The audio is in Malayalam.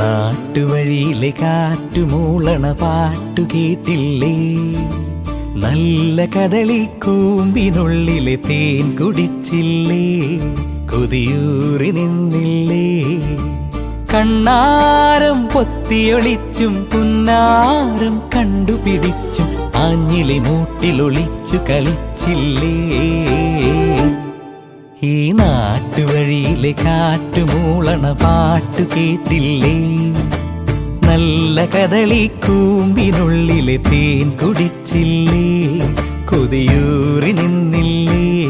നാട്ടുവഴിയിലെ കാറ്റുമൂളണ പാട്ടു കേട്ടില്ലേ? നല്ല കദളിക്കൂമ്പിനുള്ളിലെ തേൻ കുടിച്ചില്ലേ? കൊതിയൂറി നിന്നില്ലേ? കണ്ണാരം പൊത്തിയൊളിച്ചും പുന്നാരം കണ്ടുപിടിച്ചും ആഞ്ഞിലി മൂട്ടിലൊളിച്ചു കളിച്ചില്ലേ? ഈ നാട്ടുവഴിയിലെ കാറ്റുമൂളണ പാട്ടു കേട്ടില്ലേ? നല്ല കദളിക്കൂമ്പിനുള്ളിലെ തേൻ കുടിച്ചില്ലേ? കൊതിയൂറി നിന്നില്ലേ?